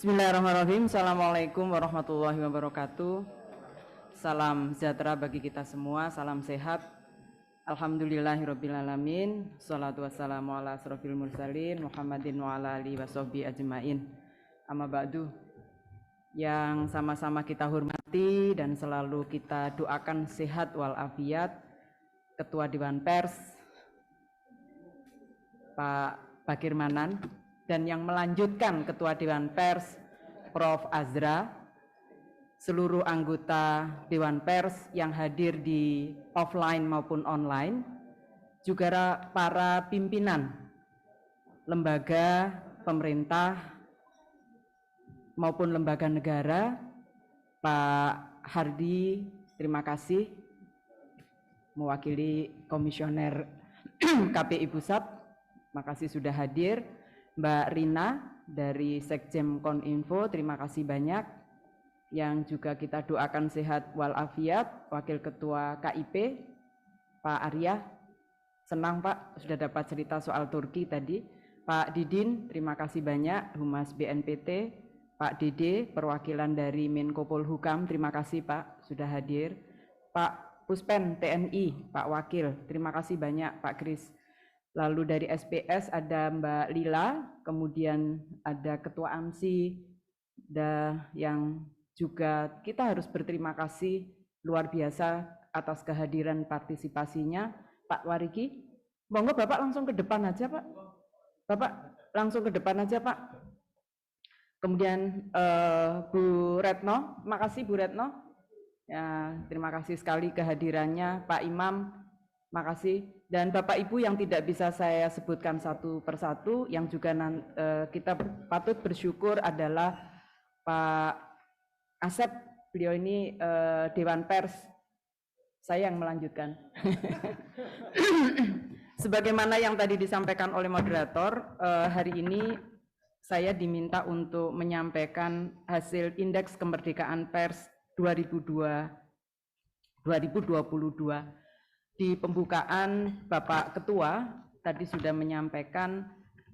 Bismillahirrahmanirrahim. Assalamualaikum warahmatullahi wabarakatuh. Salam sejahtera bagi kita semua, salam sehat. Alhamdulillahirrabbilalamin. Salatu wassalamu ala asrofil mursalin Muhammadin wa ala alihi wassohbi ajmain. Amma ba'du. Yang sama-sama kita hormati dan selalu kita doakan sehat walafiat Ketua Dewan Pers Pak Bakir Manan, dan yang melanjutkan Ketua Dewan Pers Prof. Azra, seluruh anggota Dewan Pers yang hadir di offline maupun online, juga para pimpinan lembaga pemerintah maupun lembaga negara. Pak Hardi, terima kasih mewakili Komisioner KPI Pusat, makasih sudah hadir. Mbak Rina dari Sekjem Koninfo, terima kasih banyak. Yang juga kita doakan sehat walafiat, Wakil Ketua KIP Pak Arya, senang Pak sudah dapat cerita soal Turki tadi. Pak Didin, terima kasih banyak. Humas BNPT, Pak Dede, perwakilan dari Menko Polhukam, terima kasih Pak sudah hadir. Pak Puspen TNI, Pak Wakil, terima kasih banyak Pak Kris. Lalu dari SPS ada Mbak Lila, kemudian ada Ketua AMSI, yang juga kita harus berterima kasih luar biasa atas kehadiran partisipasinya. Pak Wariki, monggo Bapak langsung ke depan aja Pak. Bapak langsung ke depan aja Pak. Kemudian Bu Retno, makasih Bu Retno. Ya, terima kasih sekali kehadirannya. Pak Imam, makasih. Dan Bapak Ibu yang tidak bisa saya sebutkan satu persatu, yang juga kita patut bersyukur adalah Pak Asep, beliau ini Dewan Pers. Saya yang melanjutkan. Sebagaimana yang tadi disampaikan oleh moderator, hari ini saya diminta untuk menyampaikan hasil Indeks Kemerdekaan Pers 2022. Di pembukaan Bapak Ketua tadi sudah menyampaikan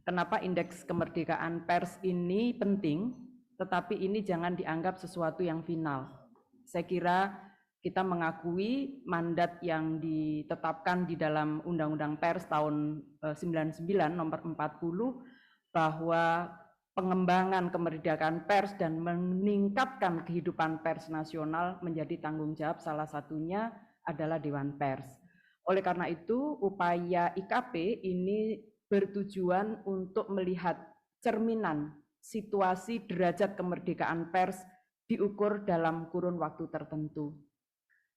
kenapa Indeks Kemerdekaan Pers ini penting, tetapi ini jangan dianggap sesuatu yang final. Saya kira kita mengakui mandat yang ditetapkan di dalam Undang-Undang Pers tahun 99 nomor 40 bahwa pengembangan kemerdekaan pers dan meningkatkan kehidupan pers nasional menjadi tanggung jawab salah satunya adalah Dewan Pers. Oleh karena itu, upaya IKP ini bertujuan untuk melihat cerminan situasi derajat kemerdekaan pers diukur dalam kurun waktu tertentu.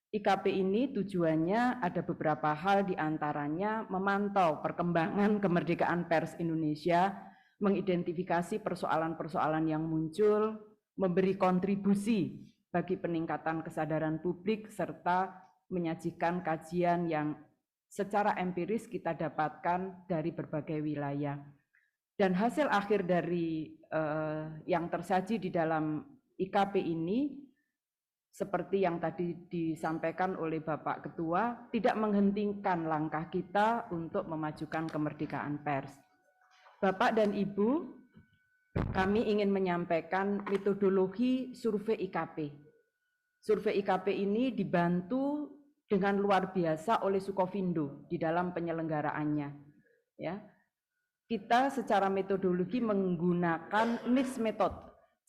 IKP ini tujuannya ada beberapa hal, diantaranya memantau perkembangan kemerdekaan pers Indonesia, mengidentifikasi persoalan-persoalan yang muncul, memberi kontribusi bagi peningkatan kesadaran publik, serta menyajikan kajian yang secara empiris kita dapatkan dari berbagai wilayah. Dan hasil akhir dari yang tersaji di dalam IKP ini, seperti yang tadi disampaikan oleh Bapak Ketua, tidak menghentikan langkah kita untuk memajukan kemerdekaan pers. Bapak dan Ibu, kami ingin menyampaikan metodologi survei IKP. Survei IKP ini dibantu dengan luar biasa oleh Sukovindo di dalam penyelenggaraannya. Ya, kita secara metodologi menggunakan mixed method.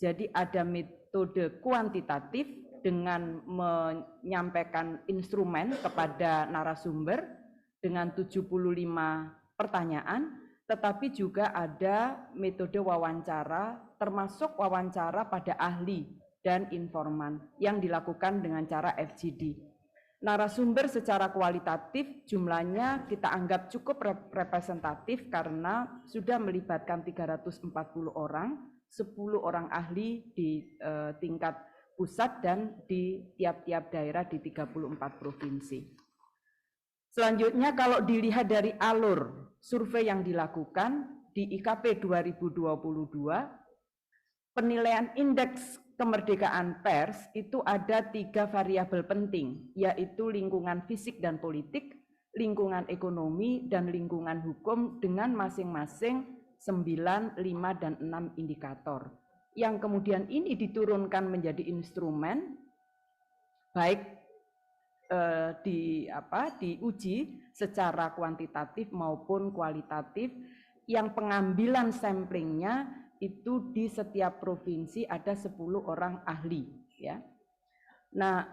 Jadi ada metode kuantitatif dengan menyampaikan instrumen kepada narasumber dengan 75 pertanyaan, tetapi juga ada metode wawancara, termasuk wawancara pada ahli dan informan yang dilakukan dengan cara FGD. Narasumber secara kualitatif jumlahnya kita anggap cukup representatif karena sudah melibatkan 340 orang, 10 orang ahli di tingkat pusat dan di tiap-tiap daerah di 34 provinsi. Selanjutnya kalau dilihat dari alur survei yang dilakukan di IKP 2022, penilaian indeks kemerdekaan pers itu ada 3 variabel penting, yaitu lingkungan fisik dan politik, lingkungan ekonomi, dan lingkungan hukum dengan masing-masing 9, 5, dan 6 indikator. yang kemudian ini diturunkan menjadi instrumen baik diuji secara kuantitatif maupun kualitatif, yang pengambilan samplingnya itu di setiap provinsi ada 10 orang ahli, ya. Nah,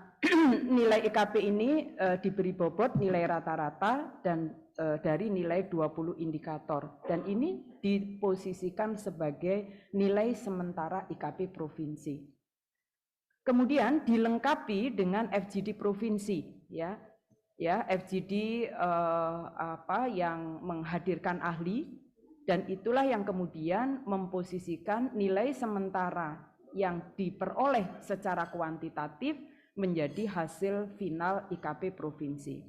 nilai IKP ini diberi bobot nilai rata-rata dan dari nilai 20 indikator, dan ini diposisikan sebagai nilai sementara IKP provinsi. Kemudian dilengkapi dengan FGD provinsi, ya FGD yang menghadirkan ahli, dan itulah yang kemudian memposisikan nilai sementara yang diperoleh secara kuantitatif menjadi hasil final IKP provinsi.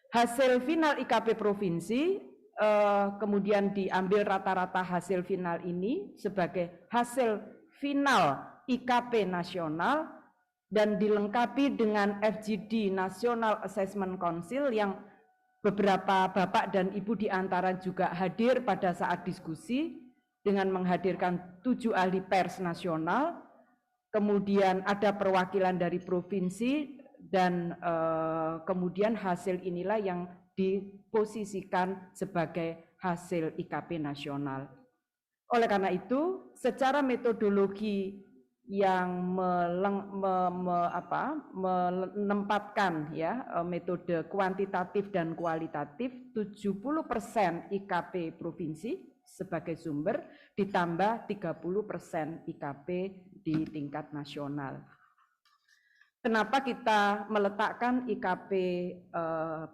Hasil final IKP provinsi kemudian diambil rata-rata hasil final ini sebagai hasil final IKP nasional dan dilengkapi dengan FGD National Assessment Council yang beberapa Bapak dan Ibu di antara juga hadir pada saat diskusi dengan menghadirkan 7 ahli pers nasional, kemudian ada perwakilan dari provinsi, dan kemudian hasil inilah yang diposisikan sebagai hasil IKP nasional. Oleh karena itu, secara metodologi yang menempatkan metode kuantitatif dan kualitatif, 70% IKP provinsi sebagai sumber ditambah 30% IKP di tingkat nasional. Kenapa kita meletakkan IKP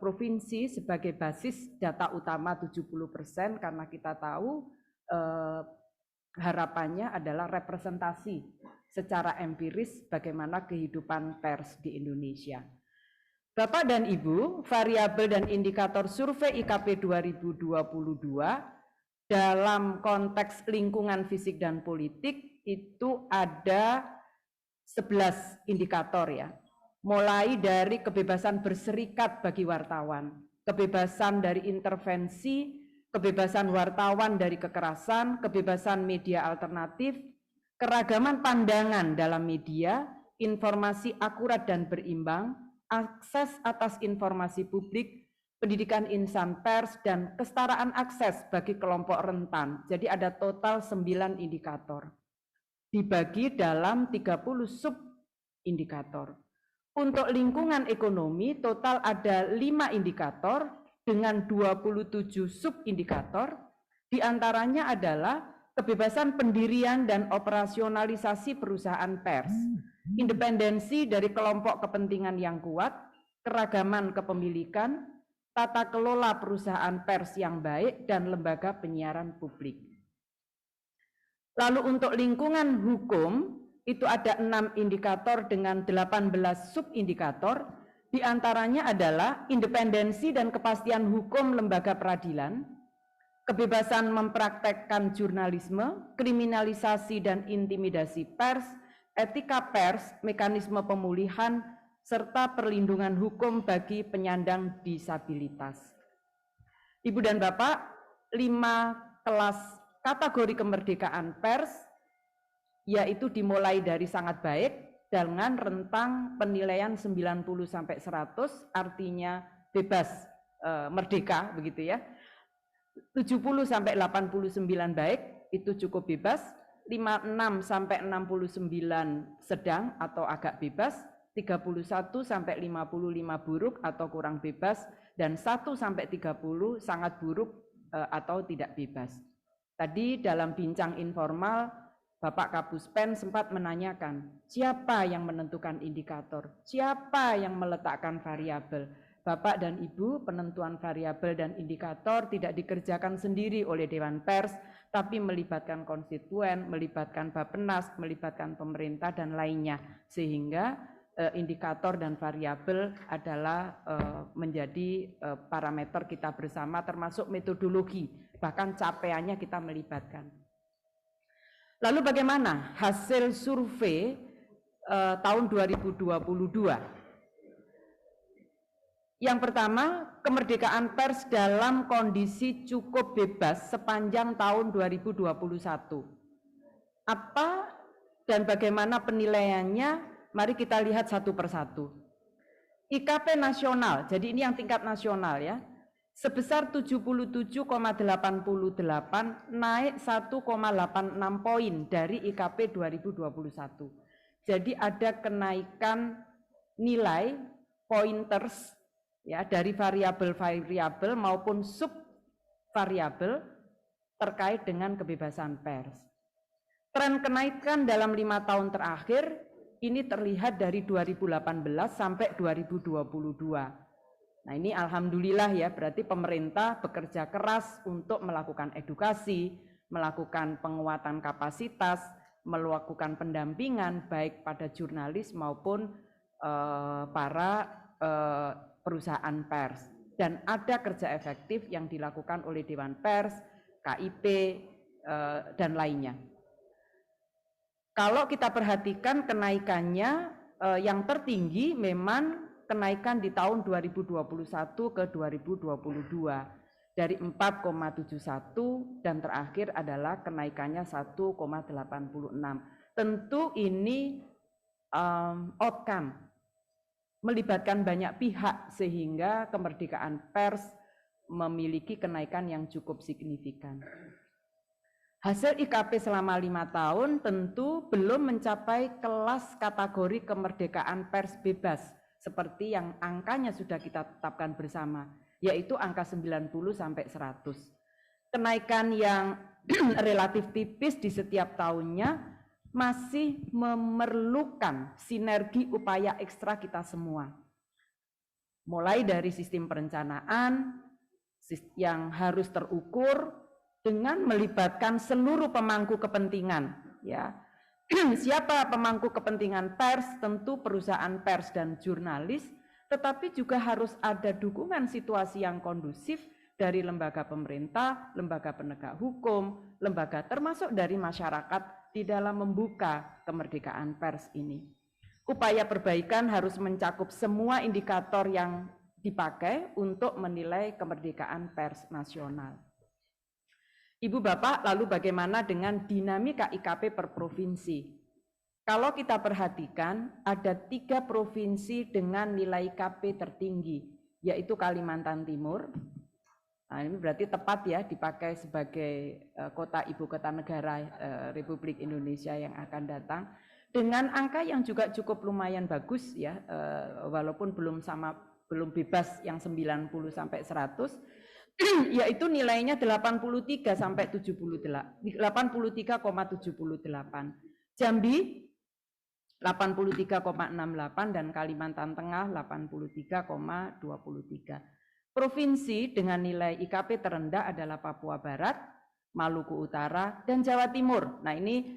provinsi sebagai basis data utama 70%? Karena kita tahu harapannya adalah representasi secara empiris bagaimana kehidupan pers di Indonesia. Bapak dan Ibu, variabel dan indikator survei IKP 2022 dalam konteks lingkungan fisik dan politik itu ada 11 indikator, ya. Mulai dari kebebasan berserikat bagi wartawan, kebebasan dari intervensi, kebebasan wartawan dari kekerasan, kebebasan media alternatif, keragaman pandangan dalam media, informasi akurat dan berimbang, akses atas informasi publik, pendidikan insan pers, dan kesetaraan akses bagi kelompok rentan. Jadi ada total 9 indikator. Dibagi dalam 30 sub indikator. Untuk lingkungan ekonomi total ada 5 indikator dengan 27 sub indikator. Di antaranya adalah kebebasan pendirian dan operasionalisasi perusahaan pers, independensi dari kelompok kepentingan yang kuat, keragaman kepemilikan, tata kelola perusahaan pers yang baik, dan lembaga penyiaran publik. Lalu untuk lingkungan hukum itu ada 6 indikator dengan 18 subindikator, di antaranya adalah independensi dan kepastian hukum lembaga peradilan, kebebasan mempraktekkan jurnalisme, kriminalisasi dan intimidasi pers, etika pers, mekanisme pemulihan, serta perlindungan hukum bagi penyandang disabilitas. Ibu dan Bapak, 5 kelas kategori kemerdekaan pers, yaitu dimulai dari sangat baik dengan rentang penilaian 90-100, artinya bebas merdeka begitu ya. 70-89 baik, itu cukup bebas, 56-69 sedang atau agak bebas, 31-55 buruk atau kurang bebas, dan 1-30 sangat buruk atau tidak bebas. Tadi dalam bincang informal, Bapak Kapus Pen sempat menanyakan, siapa yang menentukan indikator, siapa yang meletakkan variabel. Bapak dan Ibu, penentuan variabel dan indikator tidak dikerjakan sendiri oleh Dewan Pers, tapi melibatkan konstituen, melibatkan Bappenas, melibatkan pemerintah dan lainnya, sehingga indikator dan variabel adalah menjadi parameter kita bersama, termasuk metodologi, bahkan capaiannya kita melibatkan. Lalu bagaimana hasil survei tahun 2022? Yang pertama, kemerdekaan pers dalam kondisi cukup bebas sepanjang tahun 2021. Apa dan bagaimana penilaiannya? Mari kita lihat satu persatu. IKP nasional, jadi ini yang tingkat nasional ya, sebesar 77,88 naik 1,86 poin dari IKP 2021. Jadi ada kenaikan nilai pointers ya dari variabel-variabel maupun subvariabel terkait dengan kebebasan pers. Tren kenaikan dalam 5 tahun terakhir ini terlihat dari 2018 sampai 2022. Nah ini alhamdulillah ya, berarti pemerintah bekerja keras untuk melakukan edukasi, melakukan penguatan kapasitas, melakukan pendampingan baik pada jurnalis maupun para perusahaan pers. Dan ada kerja efektif yang dilakukan oleh Dewan Pers, KIP, dan lainnya. Kalau kita perhatikan kenaikannya yang tertinggi memang kenaikan di tahun 2021 ke 2022 dari 4,71 dan terakhir adalah kenaikannya 1,86. Tentu ini outcome melibatkan banyak pihak sehingga kemerdekaan pers memiliki kenaikan yang cukup signifikan. Hasil IKP selama 5 tahun tentu belum mencapai kelas kategori kemerdekaan pers bebas seperti yang angkanya sudah kita tetapkan bersama, yaitu angka 90 sampai 100. Kenaikan yang relatif tipis di setiap tahunnya masih memerlukan sinergi upaya ekstra kita semua. Mulai dari sistem perencanaan yang harus terukur dengan melibatkan seluruh pemangku kepentingan, ya. Siapa pemangku kepentingan pers? Tentu perusahaan pers dan jurnalis, tetapi juga harus ada dukungan situasi yang kondusif dari lembaga pemerintah, lembaga penegak hukum, lembaga termasuk dari masyarakat di dalam membuka kemerdekaan pers ini. Upaya perbaikan harus mencakup semua indikator yang dipakai untuk menilai kemerdekaan pers nasional. Ibu Bapak, lalu bagaimana dengan dinamika IKP per provinsi? Kalau kita perhatikan, ada 3 provinsi dengan nilai IKP tertinggi, yaitu Kalimantan Timur. Nah, ini berarti tepat ya dipakai sebagai kota ibu kota negara Republik Indonesia yang akan datang. Dengan angka yang juga cukup lumayan bagus ya, walaupun belum bebas yang 90 sampai 100. Yaitu nilainya 83 sampai 83,78. Jambi 83,68 dan Kalimantan Tengah 83,23. Provinsi dengan nilai IKP terendah adalah Papua Barat, Maluku Utara, dan Jawa Timur. Nah ini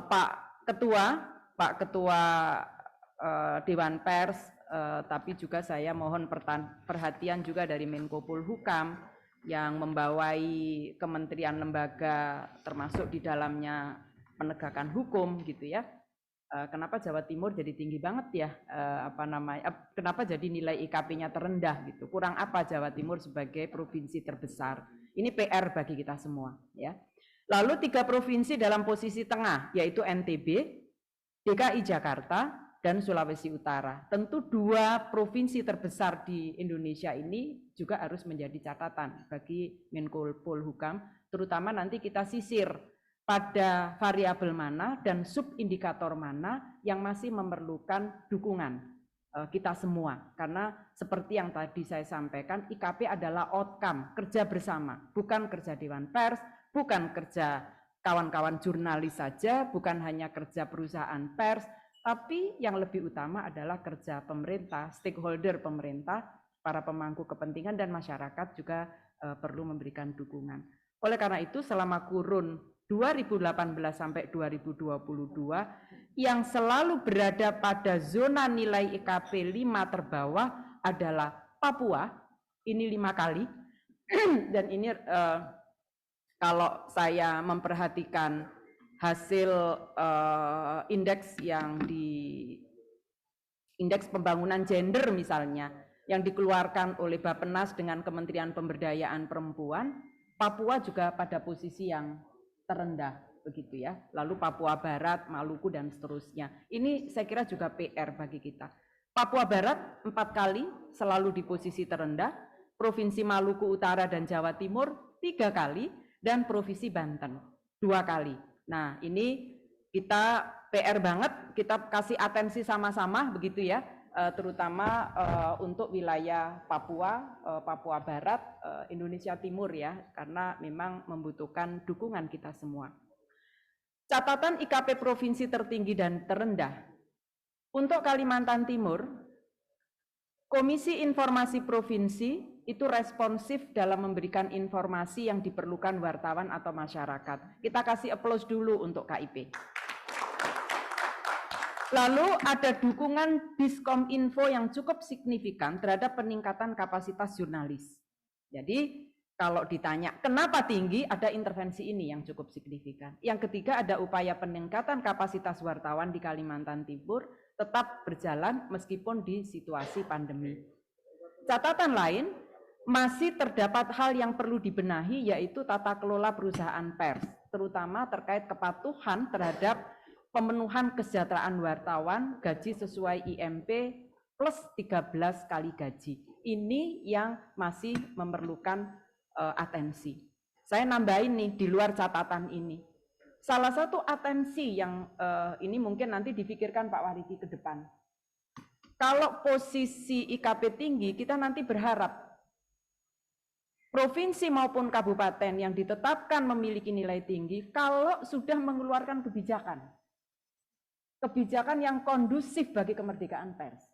Pak Ketua Dewan Pers, tapi juga saya mohon perhatian juga dari Menko Polhukam yang membawai kementerian lembaga termasuk di dalamnya penegakan hukum gitu ya. Kenapa Jawa Timur jadi tinggi banget ya? Kenapa jadi nilai IKP-nya terendah gitu? Kurang apa Jawa Timur sebagai provinsi terbesar? Ini PR bagi kita semua ya. Lalu 3 provinsi dalam posisi tengah yaitu NTB, DKI Jakarta, dan Sulawesi Utara. Tentu 2 provinsi terbesar di Indonesia ini juga harus menjadi catatan bagi Menko Polhukam, terutama nanti kita sisir pada variabel mana dan subindikator mana yang masih memerlukan dukungan kita semua. Karena seperti yang tadi saya sampaikan, IKP adalah outcome, kerja bersama, bukan kerja Dewan Pers, bukan kerja kawan-kawan jurnalis saja, bukan hanya kerja perusahaan pers, tapi yang lebih utama adalah kerja pemerintah, stakeholder pemerintah, para pemangku kepentingan dan masyarakat juga perlu memberikan dukungan. Oleh karena itu selama kurun 2018 sampai 2022 yang selalu berada pada zona nilai IKP 5 terbawah adalah Papua, ini 5 kali, dan ini kalau saya memperhatikan hasil indeks yang indeks pembangunan gender misalnya yang dikeluarkan oleh Bappenas dengan Kementerian Pemberdayaan Perempuan, Papua juga pada posisi yang terendah. begitu ya. Lalu Papua Barat, Maluku dan seterusnya. Ini saya kira juga PR bagi kita. Papua Barat 4 kali selalu di posisi terendah, Provinsi Maluku Utara dan Jawa Timur 3 kali, dan Provinsi Banten 2 kali. Nah, ini kita PR banget, kita kasih atensi sama-sama begitu ya, terutama untuk wilayah Papua, Papua Barat, Indonesia Timur ya, karena memang membutuhkan dukungan kita semua. Catatan IKP provinsi tertinggi dan terendah. Untuk Kalimantan Timur, Komisi Informasi Provinsi itu responsif dalam memberikan informasi yang diperlukan wartawan atau masyarakat. Kita kasih aplaus dulu untuk KIP. Lalu ada dukungan Diskominfo yang cukup signifikan terhadap peningkatan kapasitas jurnalis. Jadi kalau ditanya kenapa tinggi, ada intervensi ini yang cukup signifikan. Yang ketiga ada upaya peningkatan kapasitas wartawan di Kalimantan Timur tetap berjalan meskipun di situasi pandemi. Catatan lain, masih terdapat hal yang perlu dibenahi yaitu tata kelola perusahaan pers, terutama terkait kepatuhan terhadap pemenuhan kesejahteraan wartawan, gaji sesuai IMP plus 13 kali gaji. Ini yang masih memerlukan atensi. Saya nambahin nih di luar catatan ini. Salah satu atensi yang ini mungkin nanti dipikirkan Pak Waridi ke depan. Kalau posisi IKP tinggi, kita nanti berharap provinsi maupun kabupaten yang ditetapkan memiliki nilai tinggi, kalau sudah mengeluarkan kebijakan yang kondusif bagi kemerdekaan pers.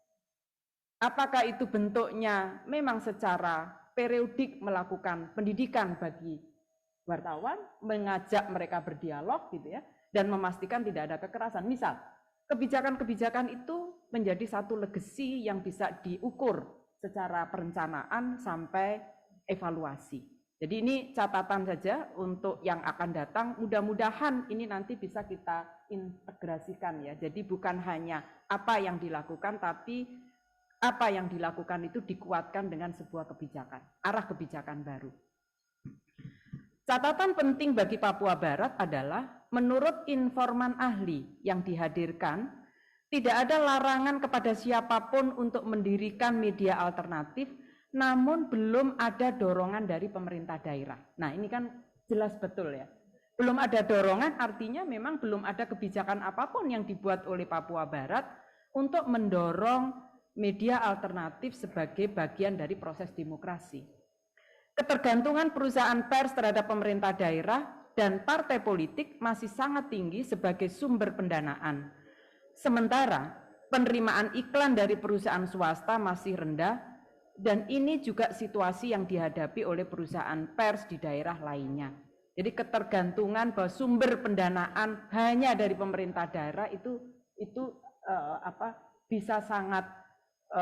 Apakah itu bentuknya memang secara periodik melakukan pendidikan bagi wartawan, mengajak mereka berdialog gitu ya, dan memastikan tidak ada kekerasan. Misal, kebijakan-kebijakan itu menjadi satu legacy yang bisa diukur secara perencanaan sampai evaluasi. Jadi ini catatan saja untuk yang akan datang, mudah-mudahan ini nanti bisa kita integrasikan ya. Jadi bukan hanya apa yang dilakukan, tapi apa yang dilakukan itu dikuatkan dengan sebuah kebijakan, arah kebijakan baru. Catatan penting bagi Papua Barat adalah menurut informan ahli yang dihadirkan, tidak ada larangan kepada siapapun untuk mendirikan media alternatif, namun belum ada dorongan dari pemerintah daerah. Nah ini kan jelas betul ya. Belum ada dorongan artinya memang belum ada kebijakan apapun yang dibuat oleh Papua Barat untuk mendorong media alternatif sebagai bagian dari proses demokrasi. Ketergantungan perusahaan pers terhadap pemerintah daerah dan partai politik masih sangat tinggi sebagai sumber pendanaan. Sementara penerimaan iklan dari perusahaan swasta masih rendah dan ini juga situasi yang dihadapi oleh perusahaan pers di daerah lainnya. Jadi ketergantungan bahwa sumber pendanaan hanya dari pemerintah daerah itu bisa sangat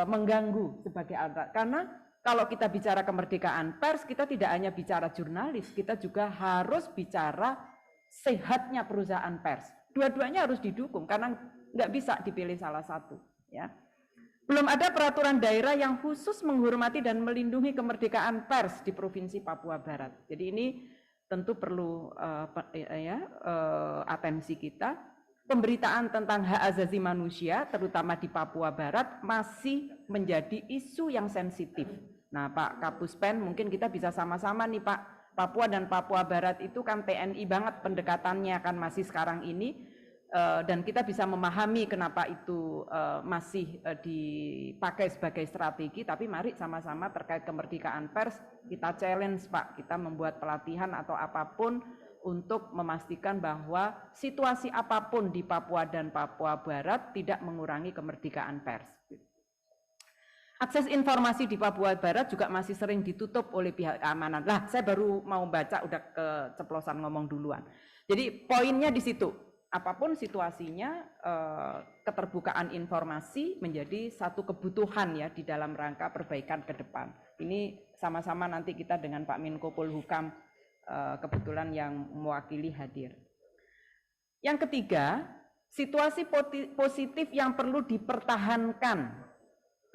mengganggu sebagai alat. Karena kalau kita bicara kemerdekaan pers, kita tidak hanya bicara jurnalis, kita juga harus bicara sehatnya perusahaan pers. Dua-duanya harus didukung karena nggak bisa dipilih salah satu. Ya. Belum ada peraturan daerah yang khusus menghormati dan melindungi kemerdekaan pers di Provinsi Papua Barat. Jadi ini tentu perlu atensi kita. Pemberitaan tentang hak asasi manusia, terutama di Papua Barat, masih menjadi isu yang sensitif. Nah, Pak Kapuspen, mungkin kita bisa sama-sama nih Pak, Papua dan Papua Barat itu kan TNI banget pendekatannya kan masih sekarang ini, dan kita bisa memahami kenapa itu masih dipakai sebagai strategi, tapi mari sama-sama terkait kemerdekaan pers, kita challenge Pak, kita membuat pelatihan atau apapun, untuk memastikan bahwa situasi apapun di Papua dan Papua Barat tidak mengurangi kemerdekaan pers. Akses informasi di Papua Barat juga masih sering ditutup oleh pihak keamanan. Lah, saya baru mau baca, udah keceplosan ngomong duluan. Jadi poinnya di situ, apapun situasinya, keterbukaan informasi menjadi satu kebutuhan ya di dalam rangka perbaikan ke depan. Ini sama-sama nanti kita dengan Pak Menko Polhukam kebetulan yang mewakili hadir. Yang ketiga, situasi positif yang perlu dipertahankan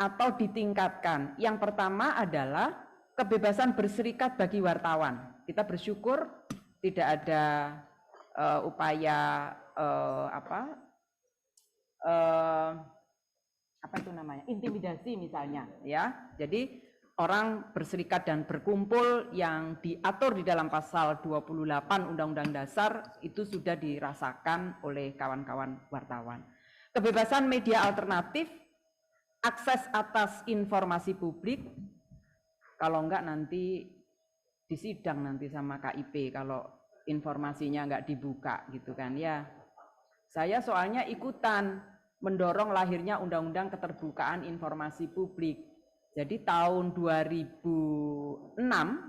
atau ditingkatkan. Yang pertama adalah kebebasan berserikat bagi wartawan. Kita bersyukur tidak ada upaya apa itu namanya, intimidasi misalnya, ya. Jadi orang berserikat dan berkumpul yang diatur di dalam pasal 28 Undang-Undang Dasar itu sudah dirasakan oleh kawan-kawan wartawan. Kebebasan media alternatif, akses atas informasi publik, kalau enggak nanti disidang nanti sama KIP kalau informasinya enggak dibuka gitu kan ya. Saya soalnya ikutan mendorong lahirnya Undang-Undang Keterbukaan Informasi Publik. Jadi tahun 2006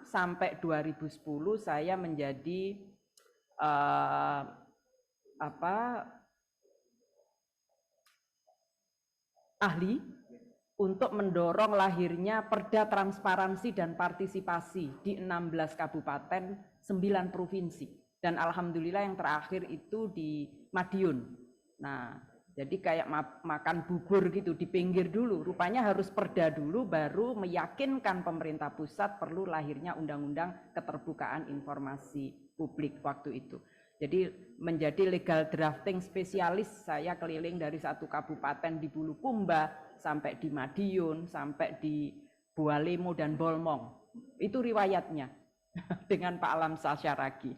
sampai 2010 saya menjadi ahli untuk mendorong lahirnya Perda Transparansi dan Partisipasi di 16 kabupaten, 9 provinsi. Dan alhamdulillah yang terakhir itu di Madiun. Nah, jadi kayak makan bubur gitu, di pinggir dulu. Rupanya harus perda dulu, baru meyakinkan pemerintah pusat perlu lahirnya Undang-Undang Keterbukaan Informasi Publik waktu itu. Jadi menjadi legal drafting spesialis, saya keliling dari satu kabupaten di Bulukumba, sampai di Madiun, sampai di Bualemo dan Bolmong. Itu riwayatnya dengan Pak Alamsyah Syaragi.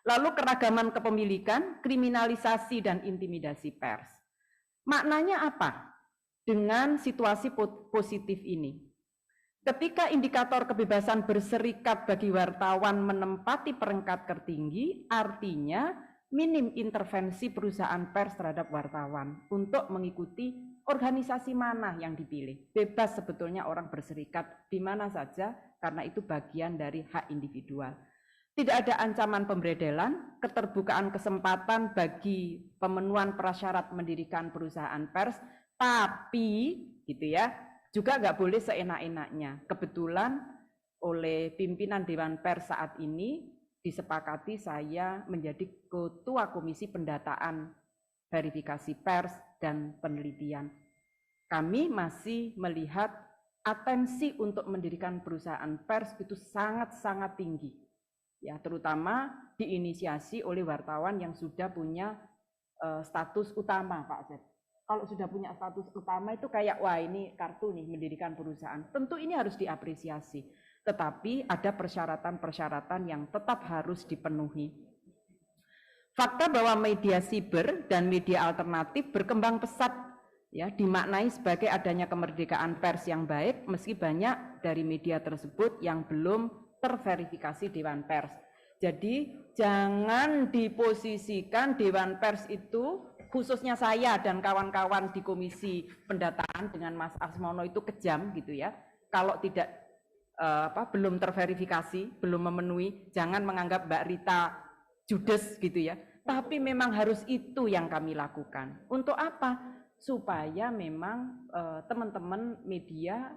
Lalu keragaman kepemilikan, kriminalisasi dan intimidasi pers. Maknanya apa dengan situasi positif ini? Ketika indikator kebebasan berserikat bagi wartawan menempati peringkat tertinggi, artinya minim intervensi perusahaan pers terhadap wartawan untuk mengikuti organisasi mana yang dipilih. Bebas sebetulnya orang berserikat di mana saja karena itu bagian dari hak individual. Tidak ada ancaman pemberedelan, keterbukaan kesempatan bagi pemenuhan prasyarat mendirikan perusahaan pers, tapi gitu ya, juga nggak boleh seenak-enaknya. Kebetulan oleh pimpinan Dewan Pers saat ini disepakati saya menjadi Ketua Komisi Pendataan, Verifikasi Pers dan Penelitian. Kami masih melihat atensi untuk mendirikan perusahaan pers itu sangat-sangat tinggi. Ya, terutama diinisiasi oleh wartawan yang sudah punya status utama, Pak Zed. Kalau sudah punya status utama itu kayak, wah ini kartu nih mendirikan perusahaan. Tentu ini harus diapresiasi, tetapi ada persyaratan-persyaratan yang tetap harus dipenuhi. Fakta bahwa media siber dan media alternatif berkembang pesat, ya, dimaknai sebagai adanya kemerdekaan pers yang baik, meski banyak dari media tersebut yang belum terverifikasi Dewan Pers. Jadi jangan diposisikan Dewan Pers itu, khususnya saya dan kawan-kawan di Komisi Pendataan dengan Mas Asmono itu kejam gitu ya. Kalau tidak belum terverifikasi, belum memenuhi, jangan menganggap Mbak Rita judes gitu ya. Tapi memang harus itu yang kami lakukan. Untuk apa? Supaya memang teman-teman media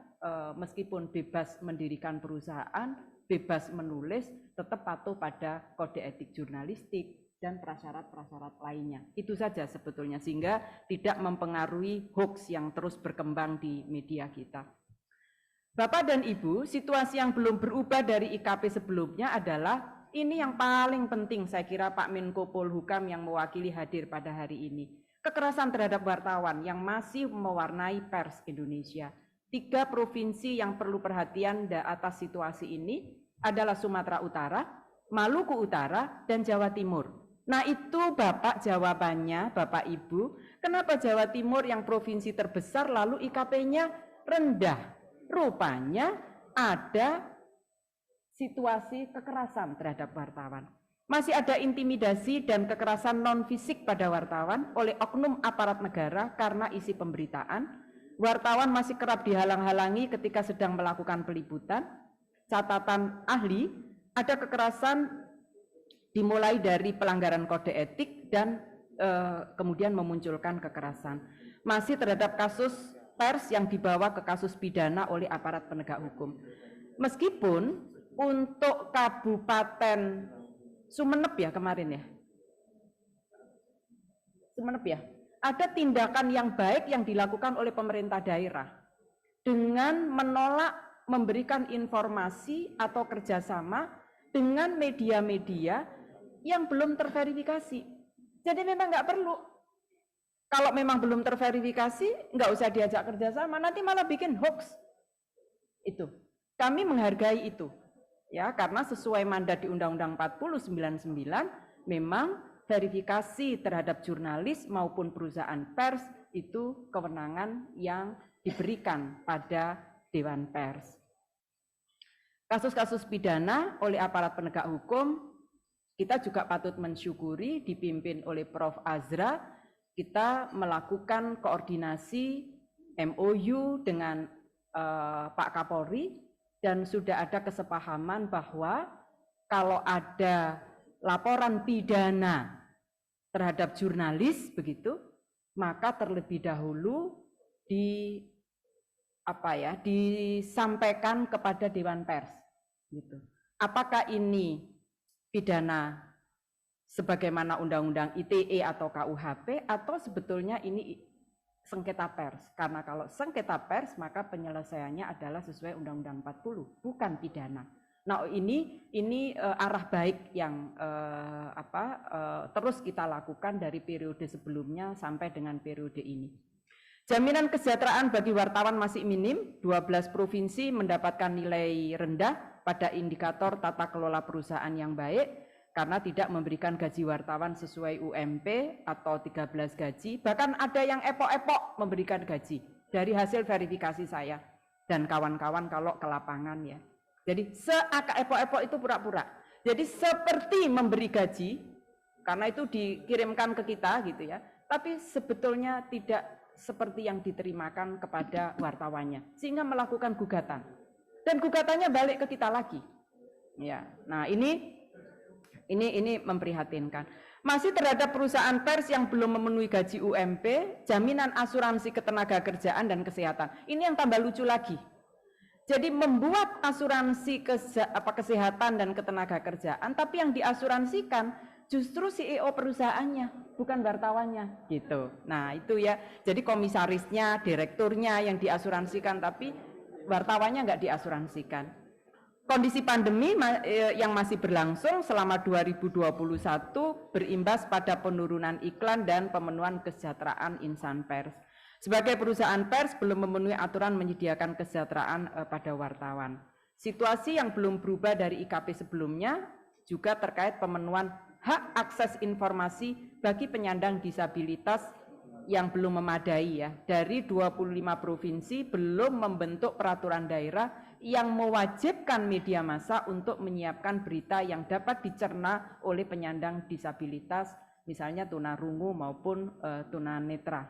meskipun bebas mendirikan perusahaan, bebas menulis, tetap patuh pada kode etik jurnalistik dan prasyarat-prasyarat lainnya. Itu saja sebetulnya, sehingga tidak mempengaruhi hoax yang terus berkembang di media kita. Bapak dan Ibu, situasi yang belum berubah dari IKP sebelumnya adalah, ini yang paling penting saya kira Pak Menko Polhukam yang mewakili hadir pada hari ini. Kekerasan terhadap wartawan yang masih mewarnai pers Indonesia. 3 provinsi yang perlu perhatian atas situasi ini adalah Sumatera Utara, Maluku Utara, dan Jawa Timur. Nah itu Bapak jawabannya, Bapak Ibu, kenapa Jawa Timur yang provinsi terbesar lalu IKP-nya rendah? Rupanya ada situasi kekerasan terhadap wartawan. Masih ada intimidasi dan kekerasan non-fisik pada wartawan oleh oknum aparat negara karena isi pemberitaan. Wartawan masih kerap dihalang-halangi ketika sedang melakukan peliputan. Catatan ahli, ada kekerasan dimulai dari pelanggaran kode etik dan kemudian memunculkan kekerasan. Masih terhadap kasus pers yang dibawa ke kasus pidana oleh aparat penegak hukum. Meskipun untuk Kabupaten Sumeneb ya kemarin ya, Sumeneb ya, ada tindakan yang baik yang dilakukan oleh pemerintah daerah dengan menolak memberikan informasi atau kerjasama dengan media-media yang belum terverifikasi. Jadi memang nggak perlu. Kalau memang belum terverifikasi, nggak usah diajak kerjasama, nanti malah bikin hoax. Itu. Kami menghargai itu. Ya, karena sesuai mandat di Undang-Undang 40/99, memang verifikasi terhadap jurnalis maupun perusahaan pers itu kewenangan yang diberikan pada Dewan Pers. Kasus-kasus pidana oleh aparat penegak hukum, kita juga patut mensyukuri dipimpin oleh Prof. Azra, kita melakukan koordinasi MOU dengan Pak Kapolri, dan sudah ada kesepahaman bahwa kalau ada laporan pidana terhadap jurnalis begitu, maka terlebih dahulu disampaikan kepada Dewan Pers gitu. Apakah ini pidana sebagaimana Undang-Undang ITE atau KUHP, atau sebetulnya ini sengketa pers? Karena kalau sengketa pers maka penyelesaiannya adalah sesuai Undang-Undang 40, bukan pidana. Nah, ini arah baik yang terus kita lakukan dari periode sebelumnya sampai dengan periode ini. Jaminan kesejahteraan bagi wartawan masih minim, 12 provinsi mendapatkan nilai rendah pada indikator tata kelola perusahaan yang baik, karena tidak memberikan gaji wartawan sesuai UMP atau 13 gaji, bahkan ada yang epok-epok memberikan gaji dari hasil verifikasi saya dan kawan-kawan kalau ke lapangan ya. Jadi epok-epok itu pura-pura. Jadi seperti memberi gaji, karena itu dikirimkan ke kita gitu ya, tapi sebetulnya tidak seperti yang diterimakan kepada wartawannya, sehingga melakukan gugatan. Dan gugatannya balik ke kita lagi. Ya, nah ini memprihatinkan. Masih terhadap perusahaan pers yang belum memenuhi gaji UMP, jaminan asuransi ketenaga kerjaan dan kesehatan. Ini yang tambah lucu lagi. Jadi membuat asuransi kesehatan dan ketenaga kerjaan, tapi yang diasuransikan justru CEO perusahaannya, bukan wartawannya, gitu. Nah itu ya, jadi komisarisnya, direkturnya yang diasuransikan, tapi wartawannya nggak diasuransikan. Kondisi pandemi yang masih berlangsung selama 2021 berimbas pada penurunan iklan dan pemenuhan kesejahteraan insan pers. Sebagai perusahaan pers belum memenuhi aturan menyediakan kesejahteraan pada wartawan. Situasi yang belum berubah dari IKP sebelumnya juga terkait pemenuhan hak akses informasi bagi penyandang disabilitas yang belum memadai ya. Dari 25 provinsi belum membentuk peraturan daerah yang mewajibkan media massa untuk menyiapkan berita yang dapat dicerna oleh penyandang disabilitas, misalnya tunarungu maupun tunanetra.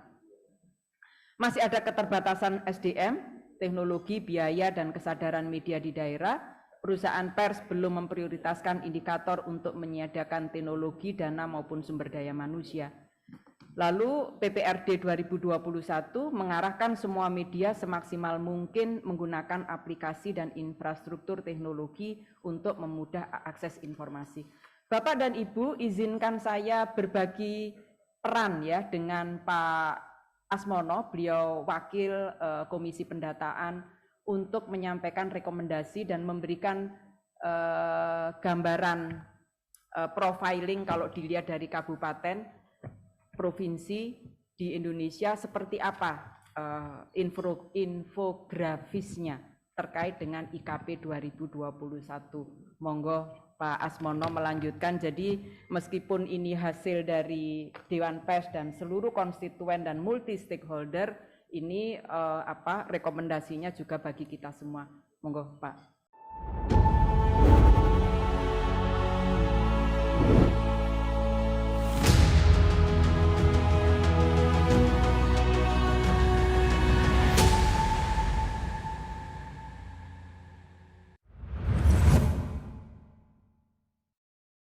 Masih ada keterbatasan SDM, teknologi, biaya, dan kesadaran media di daerah. Perusahaan pers belum memprioritaskan indikator untuk menyediakan teknologi, dana maupun sumber daya manusia. Lalu PPRD 2021 mengarahkan semua media semaksimal mungkin menggunakan aplikasi dan infrastruktur teknologi untuk memudah akses informasi. Bapak dan Ibu, izinkan saya berbagi peran ya dengan Pak Asmono, beliau wakil Komisi Pendataan, untuk menyampaikan rekomendasi dan memberikan gambaran profiling kalau dilihat dari kabupaten, provinsi di Indonesia seperti apa infografisnya terkait dengan IKP 2021. Monggo Pak Asmono melanjutkan. Jadi meskipun ini hasil dari Dewan Pers dan seluruh konstituen dan multi stakeholder, ini rekomendasinya juga bagi kita semua. Monggo Pak.